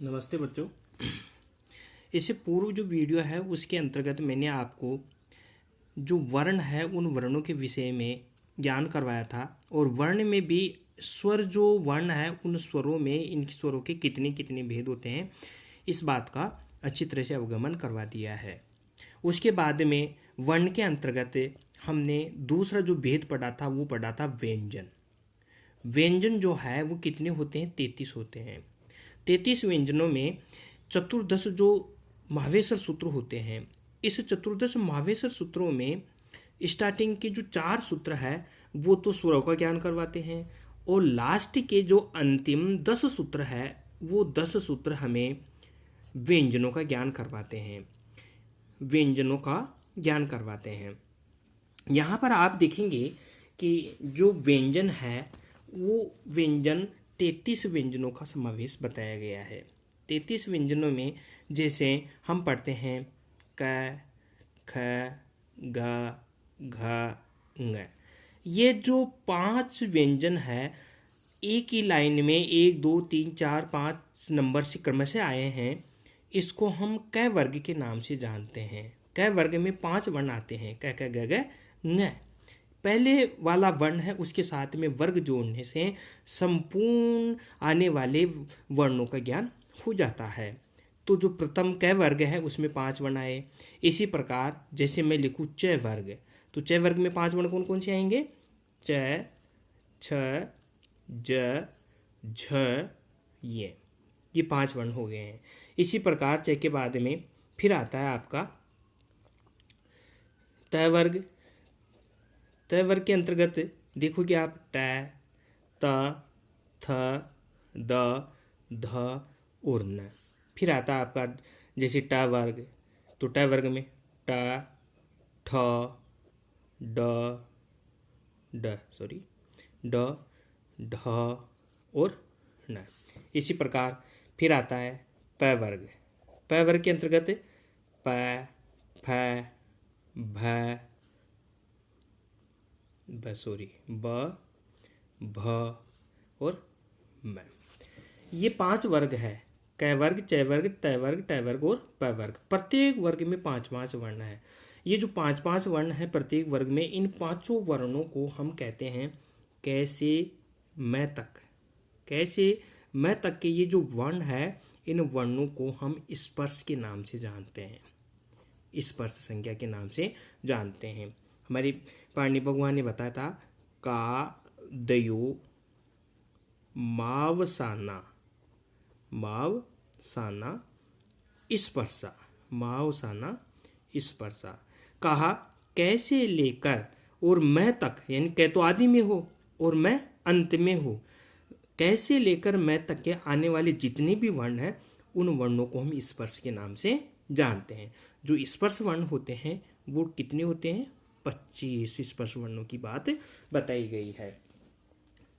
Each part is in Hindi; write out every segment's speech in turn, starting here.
नमस्ते बच्चों। इससे पूर्व जो वीडियो है उसके अंतर्गत मैंने आपको जो वर्ण है उन वर्णों के विषय में ज्ञान करवाया था और वर्ण में भी स्वर जो वर्ण है उन स्वरों में इन स्वरों के कितने कितने भेद होते हैं इस बात का अच्छी तरह से अवगमन करवा दिया है। उसके बाद में वर्ण के अंतर्गत हमने दूसरा जो भेद पढ़ा था वो पढ़ा था व्यंजन। व्यंजन जो है वो कितने होते हैं? 33 होते हैं। 33 व्यंजनों में चतुर्दश जो महावेशर सूत्र होते हैं, इस चतुर्दश महावेशर सूत्रों में स्टार्टिंग के जो 4 सूत्र है वो तो स्वरों का ज्ञान करवाते हैं और लास्ट के जो अंतिम 10 सूत्र है वो 10 सूत्र हमें व्यंजनों का ज्ञान करवाते हैं। व्यंजनों का ज्ञान करवाते हैं। यहाँ पर आप देखेंगे कि जो व्यंजन है वो व्यंजन 33 व्यंजनों का समावेश बताया गया है। 33 व्यंजनों में जैसे हम पढ़ते हैं क, ख, ग, घ, ङ। ये जो 5 व्यंजन है एक ही लाइन में 1 2 3 4 5 नंबर से क्रम से आए हैं। इसको हम क वर्ग के नाम से जानते हैं। क वर्ग में 5 वर्ण आते हैं क, ख, ग, घ, ङ। पहले वाला वर्ण है उसके साथ में वर्ग जोड़ने से संपूर्ण आने वाले वर्णों का ज्ञान हो जाता है। तो जो प्रथम क वर्ग है उसमें 5 वर्ण आए। इसी प्रकार जैसे मैं लिखूँ च वर्ग, तो च वर्ग में 5 वर्ण कौन कौन से आएंगे? च, छ, ज, झ, ये 5 वर्ण हो गए हैं। इसी प्रकार च के बाद में फिर आता है आपका त वर्ग। त वर्ग के अंतर्गत देखोगे आप ट, त, थ, द, ध और न। फिर आता है आपका जैसे ट वर्ग, तो ट वर्ग में ट, ठ, ड, ढ, और न। इसी प्रकार फिर आता है प वर्ग। प वर्ग के अंतर्गत प, फ, भ, ब, भ और म। ये 5 वर्ग है। क वर्ग, च वर्ग, त वर्ग, ट वर्ग और प वर्ग। प्रत्येक वर्ग में 5-5 वर्ण है। ये जो 5-5 वर्ण है प्रत्येक वर्ग में, इन 5 वर्णों को हम कहते हैं कैसे मैं तक। कैसे मैं तक के ये जो वर्ण है इन वर्णों को हम स्पर्श के नाम से जानते हैं। स्पर्श संज्ञा के नाम से जानते हैं। हमारे पाणिनि भगवान ने बताया था का, दयो, मावसाना, स्पर्शा, मावसाना स्पर्शा। कहा कैसे लेकर और मैं तक, यानी कै तो आदि में हो और मैं अंत में हो, कैसे लेकर मैं तक के आने वाले जितने भी वर्ण हैं उन वर्णों को हम स्पर्श के नाम से जानते हैं। जो स्पर्श वर्ण होते हैं वो कितने होते हैं? 25 स्पर्श वर्णों की बात बताई गई है।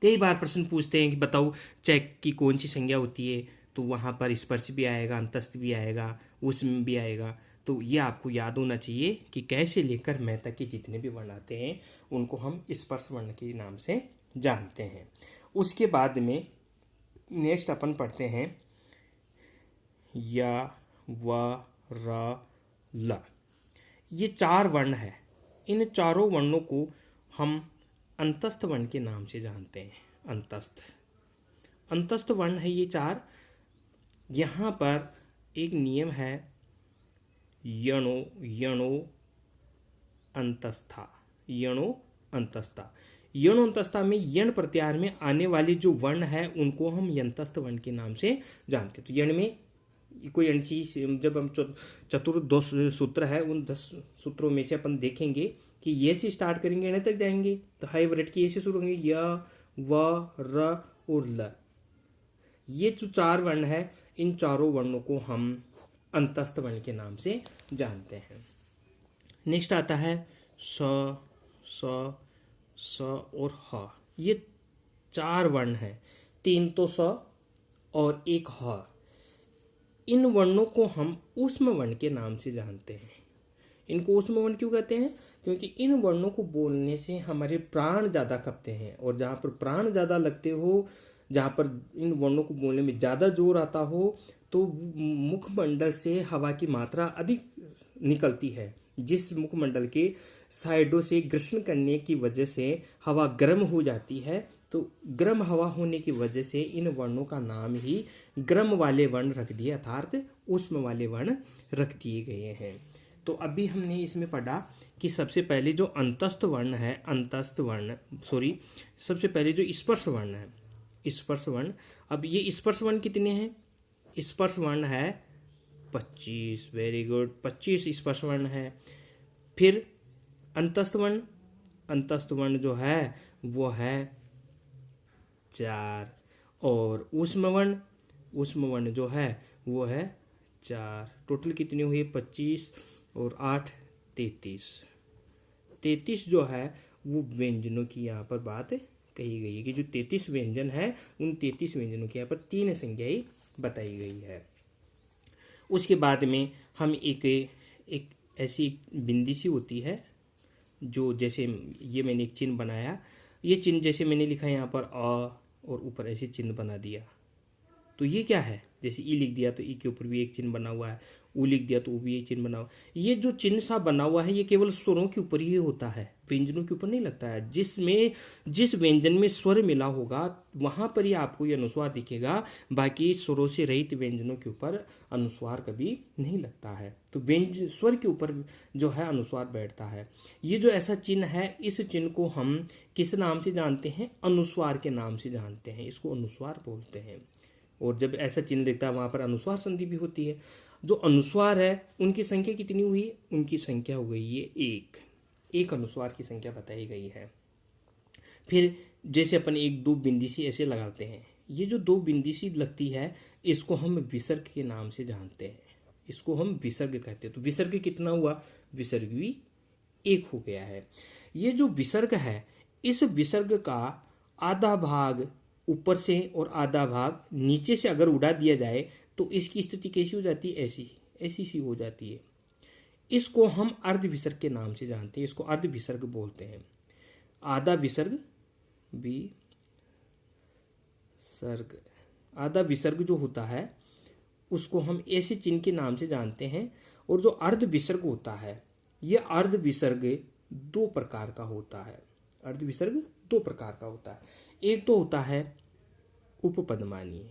कई बार प्रश्न पूछते हैं कि बताओ चेक की कौन सी संज्ञा होती है, तो वहाँ पर स्पर्श भी आएगा, अंतस्थ भी आएगा, उसमें भी आएगा। तो ये आपको याद होना चाहिए कि कैसे लेकर मैं तक के जितने भी वर्ण आते हैं उनको हम स्पर्श वर्ण के नाम से जानते हैं। उसके बाद में नेक्स्ट अपन पढ़ते हैं या, व, र, ल। ये 4 वर्ण है। इन चारों वर्णों को हम अंतस्थ वर्ण के नाम से जानते हैं। अंतस्थ वर्ण है ये 4। यहाँ पर एक नियम है यणो, अंतस्था, यणो अंतस्था में यण प्रत्याहार में आने वाले जो वर्ण है उनको हम यंतस्थ वर्ण के नाम से जानते हैं। तो यण में कोई अन्य चीज, जब हम चतुर्दश सूत्र है उन 10 सूत्रों में से अपन देखेंगे कि ये से स्टार्ट करेंगे एण तक जाएंगे, तो हाई वर्ड की ऐसे शुरू होंगे य, व, र और ल। ये जो 4 वर्ण है इन चारों वर्णों को हम अंतस्थ वर्ण के नाम से जानते हैं। नेक्स्ट आता है स, स और ह। ये 4 वर्ण है। 3 तो स और 1 ह। इन वर्णों को हम ऊष्म वर्ण के नाम से जानते हैं। इनको ऊष्म वर्ण क्यों कहते हैं? क्योंकि इन वर्णों को बोलने से हमारे प्राण ज़्यादा खपते हैं और जहाँ पर प्राण ज़्यादा लगते हो, जहाँ पर इन वर्णों को बोलने में ज़्यादा जोर आता हो, तो तो मुखमंडल से हवा की मात्रा अधिक निकलती है, जिस मुखमंडल के साइडों से घर्षण करने की वजह से हवा गर्म हो जाती है। तो गर्म हवा होने की वजह से इन वर्णों का नाम ही गर्म वाले वर्ण रख दिए, अर्थात उष्म वाले वर्ण रख दिए गए हैं। तो अभी हमने इसमें पढ़ा कि सबसे पहले जो अंतस्थ वर्ण है, सबसे पहले जो स्पर्श वर्ण है, स्पर्श वर्ण। अब ये स्पर्श वर्ण कितने हैं? स्पर्श वर्ण है 25, वेरी गुड, 25 स्पर्श वर्ण है। फिर अंतस्थ वर्ण जो है वो है 4, और ऊष्म वर्ण जो है वो है 4। टोटल कितनी हुई? 25 और 8 33। 33 जो है वो व्यंजनों की यहाँ पर बात कही गई है कि जो 33 व्यंजन है, उन 33 व्यंजनों की यहाँ पर 3 संज्ञाएं बताई गई है। उसके बाद में हम एक ऐसी बिंदी सी होती है जो, जैसे ये मैंने एक चिन्ह बनाया, ये चिन्ह जैसे मैंने लिखा यहाँ पर अ और ऊपर ऐसे चिन्ह बना दिया, तो ये क्या है? जैसे ई लिख दिया तो ई के ऊपर भी एक चिन्ह बना हुआ है, ऊ लिख दिया तो वो भी एक चिन्ह बना हुआ है। ये जो चिन्ह सा बना हुआ है ये केवल स्वरों के ऊपर ही होता है, व्यंजनों के ऊपर नहीं लगता है। जिस व्यंजन में स्वर मिला होगा वहां पर ही आपको ये अनुस्वार दिखेगा, बाकी स्वरों से रहित व्यंजनों के ऊपर अनुस्वार कभी नहीं लगता है। तो व्यंजन स्वर के ऊपर जो है अनुस्वार बैठता है। ये जो ऐसा चिन्ह है, इस चिन्ह को हम किस नाम से जानते हैं? अनुस्वार के नाम से जानते हैं, इसको अनुस्वार बोलते हैं। और जब ऐसा चिन्ह दिखता है वहां पर अनुस्वार संधि भी होती है। जो अनुस्वार है उनकी संख्या कितनी हुई? उनकी संख्या हो गई है 1। एक अनुस्वार की संख्या बताई गई है। फिर जैसे अपन 1-2 बिंदी ऐसे लगाते हैं, ये जो 2 बिंदी लगती है इसको हम विसर्ग के नाम से जानते हैं, इसको हम विसर्ग कहते हैं। तो विसर्ग कितना हुआ? विसर्ग भी 1 हो गया है। ये जो विसर्ग है, इस विसर्ग का आधा भाग ऊपर से और आधा भाग नीचे से अगर उड़ा दिया जाए तो इसकी स्थिति कैसी हो जाती है? ऐसी सी हो जाती है। इसको हम अर्ध विसर्ग के नाम से जानते हैं, इसको अर्ध विसर्ग बोलते हैं। आधा विसर्ग आधा विसर्ग जो होता है उसको हम ऐसे चिन्ह के नाम से जानते हैं। और जो अर्ध विसर्ग होता है, यह अर्ध विसर्ग 2 प्रकार का होता है। अर्ध विसर्ग 2 प्रकार का होता है। एक तो होता है उपपदमानीय,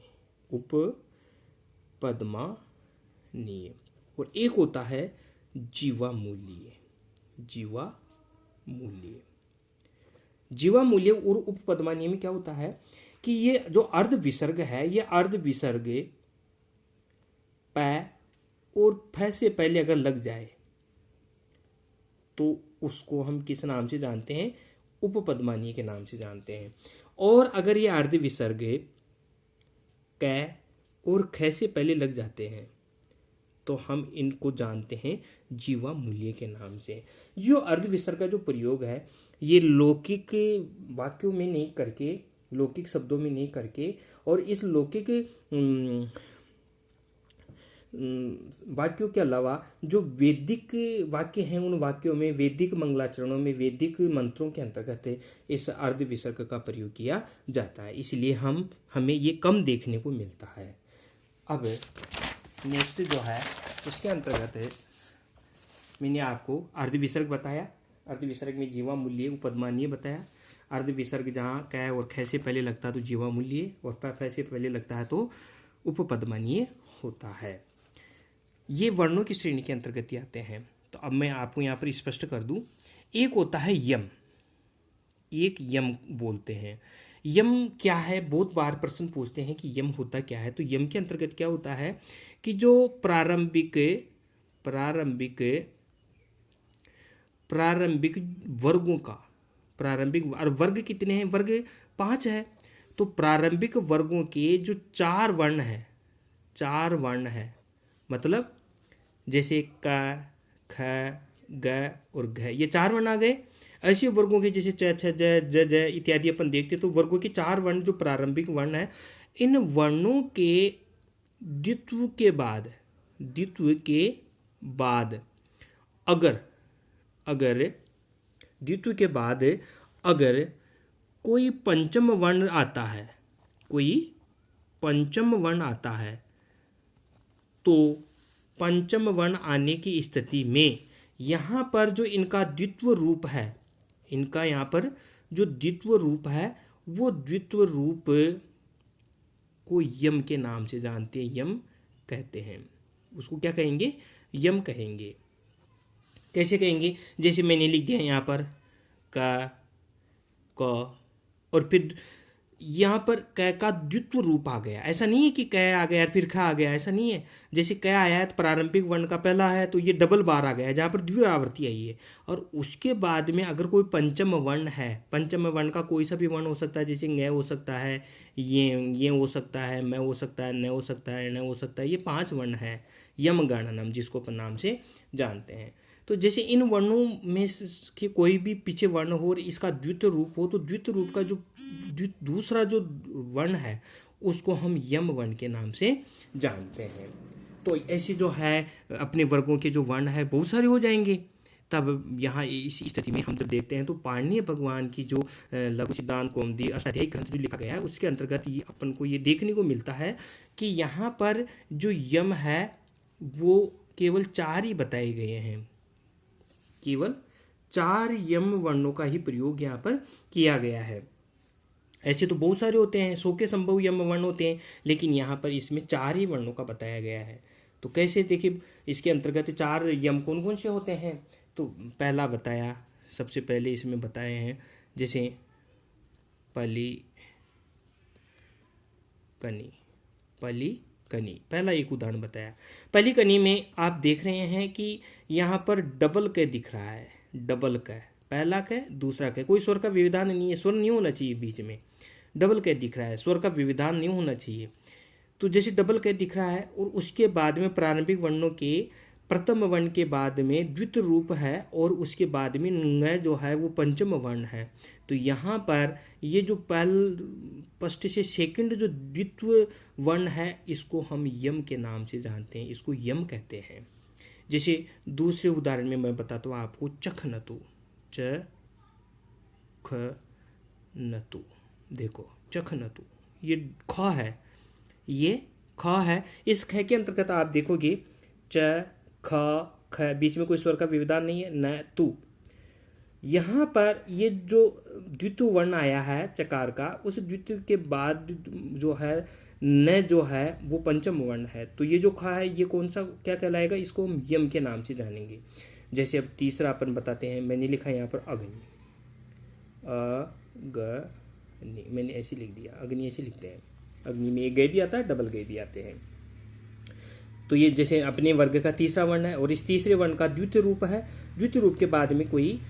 और एक होता है जीवामूल्य। और उपपदमानीय में क्या होता है कि ये जो अर्ध विसर्ग है, ये अर्ध विसर्ग पै और फै से पहले अगर लग जाए तो उसको हम किस नाम से जानते हैं? उपपदमानीय के नाम से जानते हैं। और अगर ये अर्ध विसर्ग कै और ख से पहले लग जाते हैं तो हम इनको जानते हैं जीवामूल्य के नाम से। जो अर्ध विसर्ग का जो प्रयोग है, ये लौकिक वाक्यों में नहीं करके, लौकिक शब्दों में नहीं करके, और इस लौकिक वाक्यों के अलावा जो वैदिक वाक्य हैं, उन वाक्यों में, वैदिक मंगलाचरणों में, वैदिक मंत्रों के अंतर्गत इस अर्ध विसर्ग का प्रयोग किया जाता है। इसलिए हमें ये कम देखने को मिलता है। अब नेक्स्ट जो है उसके अंतर्गत मैंने आपको अर्ध विसर्ग बताया, अर्ध विसर्ग में जीवामूल्य उपपदमानीय बताया। अर्ध विसर्ग जहाँ कै और ख से पहले लगता है तो जीवामूल्य, और प से पहले लगता है तो उपपदमानीय होता है। ये वर्णों की श्रेणी के अंतर्गत ही आते हैं। तो अब मैं आपको यहाँ पर स्पष्ट कर दूं। एक होता है यम, एक यम बोलते हैं। यम क्या है? बहुत बार प्रश्न पूछते हैं कि यम होता क्या है। तो यम के अंतर्गत क्या होता है कि जो प्रारंभिक वर्गों का, प्रारंभिक वर्ग कितने हैं? वर्ग 5 है। तो प्रारंभिक वर्गों के जो 4 वर्ण है, मतलब जैसे क, ख, ग और घ, ये 4 वर्ण आ गए। ऐसे वर्गों के जैसे च, छ, ज, ज इत्यादि अपन देखते, तो वर्गों के 4 वर्ण जो प्रारंभिक वर्ण है, इन वर्णों के द्वित्व के बाद अगर कोई पंचम वर्ण आता है, तो पंचम वर्ण आने की स्थिति में यहाँ पर जो इनका द्वित्व रूप है, इनका यहाँ पर जो द्वित्व रूप है वो द्वित्व रूप को यम के नाम से जानते हैं, यम कहते हैं। उसको क्या कहेंगे? यम कहेंगे। कैसे कहेंगे? जैसे मैंने लिख दिया यहाँ पर क और फिर यहाँ पर क का द्वित्व रूप आ गया। ऐसा नहीं है कि क आ गया और फिर ख आ गया, ऐसा नहीं है। जैसे क आया है तो प्रारंभिक वर्ण का पहला है तो ये डबल बार आ गया, जहाँ पर द्विआवर्ती आई है। और उसके बाद में अगर कोई पंचम वर्ण है, पंचम वर्ण का कोई सा भी वर्ण हो सकता है, जैसे ङ हो सकता है, ये हो सकता है, मैं हो सकता है, न हो सकता है, न हो सकता है, ये 5 वर्ण है यम गणनम, जिसको अपन नाम से जानते हैं। तो जैसे इन वर्णों में के कोई भी पीछे वर्ण हो और इसका द्वितीय रूप हो, तो द्वितीय रूप का जो दूसरा जो वर्ण है उसको हम यम वर्ण के नाम से जानते हैं। तो ऐसे जो है अपने वर्गों के जो वर्ण है बहुत सारे हो जाएंगे। तब यहाँ इस स्थिति में हम जब देखते हैं तो पाणिनीय भगवान की जो लघु सिद्धांत कौमुदी अष्टाध्यायी ग्रंथ जो लिखा गया है उसके अंतर्गत ये अपन को ये देखने को मिलता है कि यहाँ पर जो यम है वो केवल 4 ही बताए गए हैं। केवल 4 यम वर्णों का ही प्रयोग यहाँ पर किया गया है। ऐसे तो बहुत सारे होते हैं, 100 के संभव यम वर्ण होते हैं, लेकिन यहाँ पर इसमें 4 ही वर्णों का बताया गया है। तो कैसे देखिए इसके अंतर्गत 4 यम कौन कौन से होते हैं? तो पहला बताया, सबसे पहले इसमें बताए हैं जैसे पली कनी, पली कनी, पहला एक उदाहरण बताया। पली कनी में आप देख रहे हैं कि यहाँ पर डबल क दिख रहा है, डबल क, पहला क दूसरा क, कोई स्वर का विविधान नहीं है, स्वर नहीं होना चाहिए बीच में, डबल क दिख रहा है, स्वर का विविधान नहीं होना चाहिए। तो जैसे डबल क दिख रहा है और उसके बाद में प्रारंभिक वर्णों के प्रथम वर्ण के बाद में द्वितीय रूप है और उसके बाद में न जो है वो पंचम वर्ण है। तो यहाँ पर ये जो फर्स्ट से सेकंड जो द्वितीय वर्ण है इसको हम यम के नाम से जानते हैं, इसको यम कहते हैं। जैसे दूसरे उदाहरण में मैं बताता हूँ आपको, चखनतु, च ख नतु, देखो चखनतु ये ख है, ये ख है। इस ख के अंतर्गत आप देखोगे च ख ख, बीच में कोई स्वर का विविधान नहीं है, न तु। यहाँ पर ये जो द्वितीय वर्ण आया है चकार का, उस द्वितीय के बाद जो है न जो है वो पंचम वर्ण है। तो ये जो ख है ये कौन सा क्या कहलाएगा? इसको हम यम के नाम से जानेंगे। जैसे अब तीसरा अपन बताते हैं, मैंने लिखा है यहाँ पर अग्नि, अग्नि, मैंने ऐसे लिख दिया, अग्नि ऐसे लिखते हैं। अग्नि में एक गए भी आता है, डबल गए भी आते हैं। तो ये जैसे अपने वर्ग का तीसरा वर्ण है और इस तीसरे वर्ण का द्वितीय रूप है, द्वितीय रूप के बाद में कोई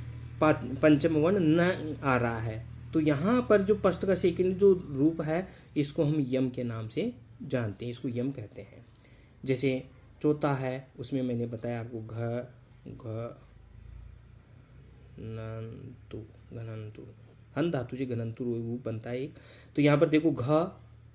पंचम वर्ण न आ रहा है। तो यहाँ पर जो फर्स्ट का सेकंड जो रूप है इसको हम यम के नाम से जानते हैं, इसको यम कहते हैं। जैसे चौथा है, उसमें मैंने बताया आपको घ नंतु, घनंतु, हन धातु से घनंतु रूप बनता है एक। तो यहाँ पर देखो घ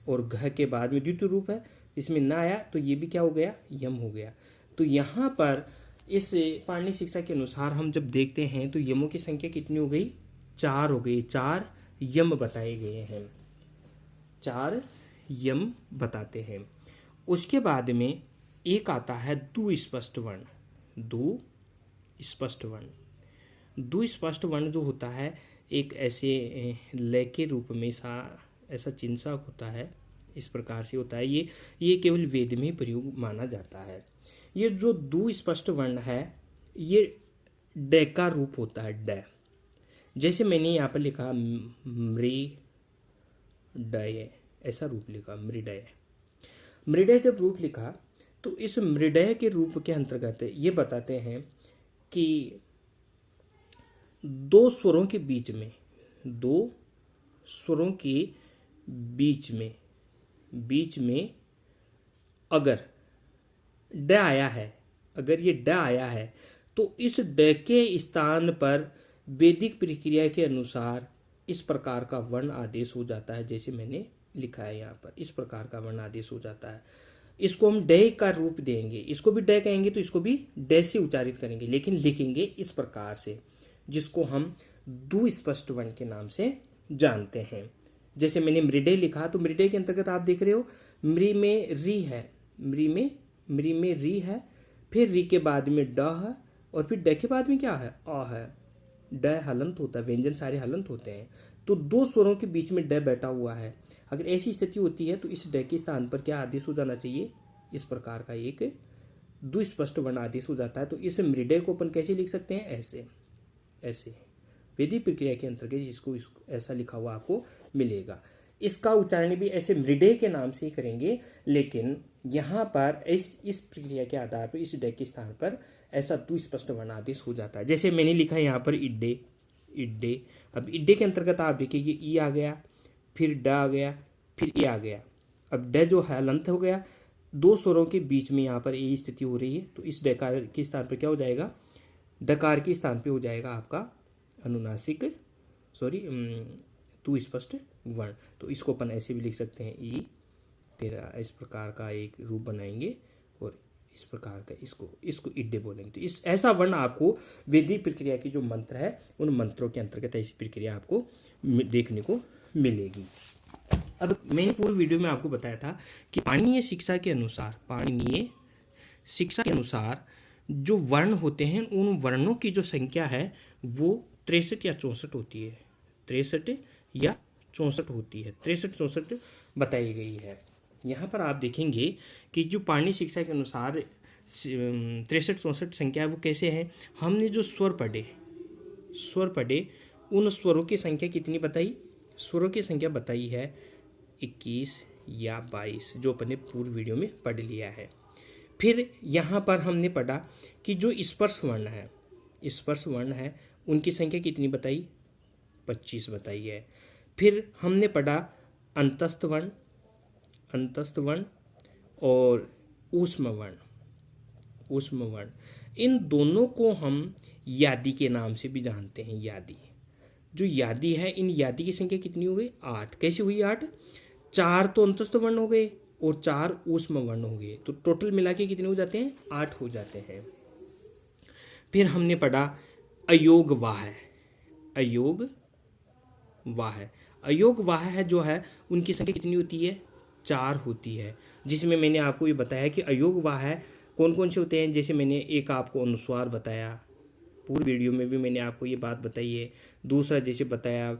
और घ के बाद में द्वितीय रूप है, इसमें ना आया तो ये भी क्या हो गया? यम हो गया। तो यहाँ पर इस पाणिनि शिक्षा के अनुसार हम जब देखते हैं तो यमों की संख्या कितनी हो गई? 4 हो गई। 4 यम बताए गए हैं, 4 यम बताते हैं। उसके बाद में एक आता है दुस्पष्ट वर्ण। दुस्पष्ट वर्ण, दुस्पष्ट वर्ण जो होता है एक ऐसे लय के रूप में ऐसा चिन्ह सा होता है, इस प्रकार से होता है। ये केवल वेद में प्रयोग माना जाता है। ये जो दुस्पष्ट वर्ण है ये ड का रूप होता है, ड। जैसे मैंने यहाँ पर लिखा मृडय, ऐसा रूप लिखा मृडय। मृडय जब रूप लिखा तो इस मृडय के रूप के अंतर्गत ये बताते हैं कि 2 स्वरों के बीच में, 2 स्वरों के बीच में अगर ड आया है, अगर ये ड आया है तो इस ड के स्थान पर वैदिक प्रक्रिया के अनुसार इस प्रकार का वर्ण आदेश हो जाता है। जैसे मैंने लिखा है यहाँ पर, इस प्रकार का वर्ण आदेश हो जाता है। इसको हम ड का रूप देंगे, इसको भी ड कहेंगे तो इसको भी ड से उच्चारित करेंगे, लेकिन लिखेंगे इस प्रकार से, जिसको हम दुस्पष्ट वर्ण के नाम से जानते हैं। जैसे मैंने मृडय लिखा तो मृडय के अंतर्गत आप देख रहे हो मृ में री है, मृ में मृ में री है, फिर री के बाद में ड है, और फिर ड के बाद में क्या है, आ है। ड हलंत होता है, व्यंजन सारे हलंत होते हैं, तो दो स्वरों के बीच में ड बैठा हुआ है। अगर ऐसी स्थिति होती है तो इस ड के स्थान पर क्या आदेश हो जाना चाहिए, इस प्रकार का एक दुस्पष्ट वर्ण आदेश हो जाता है। तो इस मृडय को अपन कैसे लिख सकते हैं, ऐसे ऐसे वैदिक प्रक्रिया के अंतर्गत इसको ऐसा लिखा हुआ आपको मिलेगा। इसका उच्चारण भी ऐसे मृडय के नाम से ही करेंगे, लेकिन यहाँ पर इस प्रक्रिया के आधार पर इस ड के स्थान पर ऐसा दुस्पष्ट वर्ण आदेश हो जाता है। जैसे मैंने लिखा है यहाँ पर इड्डे, इड्डे। अब इड्डे के अंतर्गत आप देखिए ई आ गया, फिर ड आ गया, फिर ए आ गया। अब ड जो है हलंत हो गया, दो स्वरों के बीच में यहाँ पर ए स्थिति हो रही है, तो इस डकार के स्थान पर क्या हो जाएगा, डकार के स्थान पे हो जाएगा आपका अनुनासिक तू स्पष्ट वर्ण। तो इसको अपन ऐसे भी लिख सकते हैं ई, फिर इस प्रकार का एक रूप बनाएंगे और इस प्रकार का इसको इड्डे बोलेंगे। तो इस ऐसा वर्ण आपको वैदिक प्रक्रिया की जो मंत्र है उन मंत्रों के अंतर्गत ऐसी प्रक्रिया आपको देखने को मिलेगी। अब मैंने पूरी वीडियो में आपको बताया था कि पाणिनीय शिक्षा के अनुसार जो वर्ण होते हैं उन वर्णों की जो संख्या है वो 63 या 64 होती है, 63 या 64 होती है, 63-64 बताई गई है। यहाँ पर आप देखेंगे कि जो पाणिनीय शिक्षा के अनुसार 63-64 संख्या है वो कैसे है। हमने जो स्वर पढ़े उन स्वरों की संख्या कितनी बताई, स्वरों की संख्या बताई है 21 या 22, जो अपने पूर्व वीडियो में पढ़ लिया है। फिर यहाँ पर हमने पढ़ा कि जो स्पर्श वर्ण है उनकी संख्या कितनी बताई, 25 बताई है। फिर हमने पढ़ा अंतस्थ वर्ण और ऊष्म वर्ण। इन दोनों को हम यादि के नाम से भी जानते हैं। यादि जो यादि है, इन यादि की संख्या कितनी हो गई, 8। कैसी हुई 8, 4 तो अंतस्थ वर्ण हो गए और 4 ऊष्म वर्ण हो गए, तो टोटल मिला के कितने हो जाते हैं, 8 हो जाते हैं। फिर हमने पढ़ा अयोग वाह है जो है उनकी संख्या कितनी होती है, 4 होती है। जिसमें मैंने आपको ये बताया कि अयोग वाह है कौन कौन से होते हैं। जैसे मैंने एक आपको अनुस्वार बताया, पूरी वीडियो में भी मैंने आपको ये बात बताई है। दूसरा जैसे बताया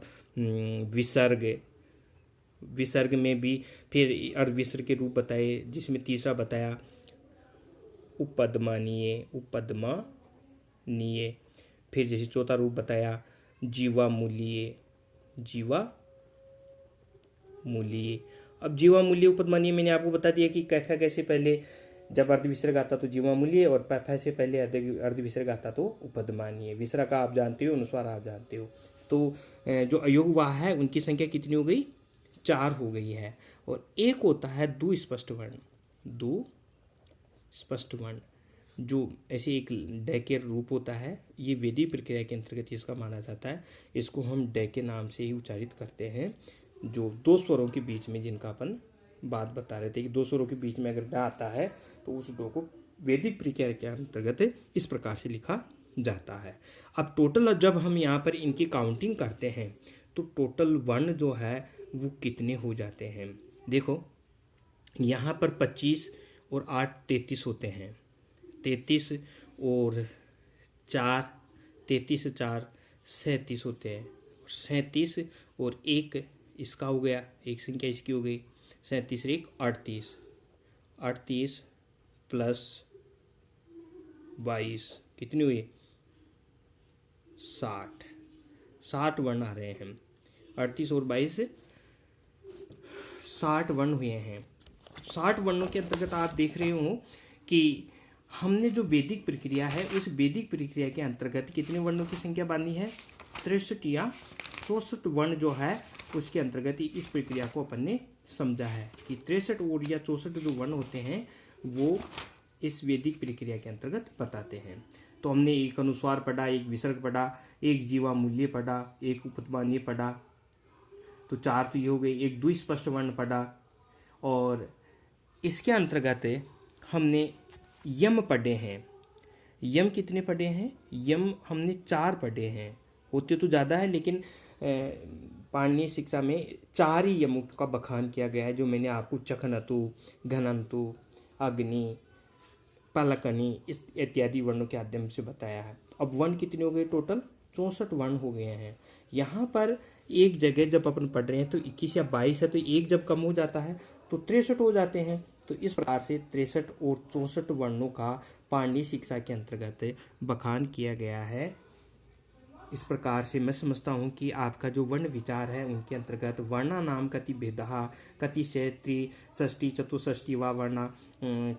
विसर्ग में भी फिर अर्धविसर्ग के रूप बताए, जिसमें तीसरा बताया उपपदमानीय। फिर जैसे चौथा रूप बताया जीवामूलीय। अब जीवामूलीय उपपदमानीय मैंने आपको बता दिया कि कैसा कैसे पहले जब अर्धविसर्ग आता तो जीवामूलीय और से पहले अर्धविसर्ग आता तो उपपदमानीय। विसर्ग का आप जानते हो, अनुस्वार आप जानते हो। तो जो अयोग वाह है उनकी संख्या कितनी हो गई, 4 हो गई है। और एक होता है दुस्पष्ट वर्ण, जो ऐसे एक ड के रूप होता है। ये वैदिक प्रक्रिया के अंतर्गत इसका माना जाता है। इसको हम ड के नाम से ही उच्चारित करते हैं। जो दो स्वरों के बीच में, जिनका अपन बात बता रहे थे कि दो स्वरों के बीच में अगर ड आता है तो उस ड को वैदिक प्रक्रिया के अंतर्गत इस प्रकार से लिखा जाता है। अब टोटल जब हम यहाँ पर इनकी काउंटिंग करते हैं तो टोटल वर्ण जो है वो कितने हो जाते हैं। देखो यहाँ पर 25 और 8 33 होते हैं। 33 और 4 37 होते हैं। 37 और 1 इसका हो गया, एक संख्या इसकी हो गई। 37 1 38 प्लस 22 कितनी हुई, 60 वर्ण आ रहे हैं। 38 और 22 60 वर्ण हुए हैं। 60 वर्णों के अंतर्गत आप देख रहे हो कि हमने जो वैदिक प्रक्रिया है उस वैदिक प्रक्रिया के अंतर्गत कितने वर्णों की संख्या बांधी है, 63 या 64 वर्ण जो है उसके अंतर्गत ही इस प्रक्रिया को अपन ने समझा है कि 63 और या 64 जो वर्ण होते हैं वो इस वैदिक प्रक्रिया के अंतर्गत बताते हैं। तो हमने एक अनुस्वार पढ़ा, एक विसर्ग पढ़ा, एक जीवामूल्य पढ़ा, एक उपपदमानीय पढ़ा, तो 4 तो ये हो गई। एक दुस्पष्ट वर्ण पढ़ा और इसके अंतर्गत हमने यम पढ़े हैं। यम कितने पढ़े हैं, यम हमने 4 पढ़े हैं। होते तो ज़्यादा है लेकिन पाणिनीय शिक्षा में 4 ही यमों का बखान किया गया है, जो मैंने आपको चखनतु, घनंतु, अग्नि, पलकनी इस इत्यादि वर्णों के माध्यम से बताया है। अब वर्ण कितने हो गए? टोटल 64 वर्ण हो गए हैं। यहाँ पर एक जगह जब अपन पढ़ रहे हैं तो 21 या 22 है, तो एक जब कम हो जाता है तो 63 हो जाते हैं। तो इस प्रकार से 63 और 64 वर्णों का पाणिनि शिक्षा के अंतर्गत बखान किया गया है। इस प्रकार से मैं समझता हूँ कि आपका जो वर्ण विचार है उनके अंतर्गत वर्णानाम कति भेदः कति षष्ठी चतुष्षष्ठी वा वर्णा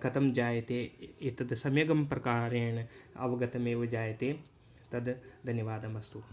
कथम जायते एतद् सम्यगम प्रकारेण अवगतमेव जायते। तद धन्यवादमस्तु।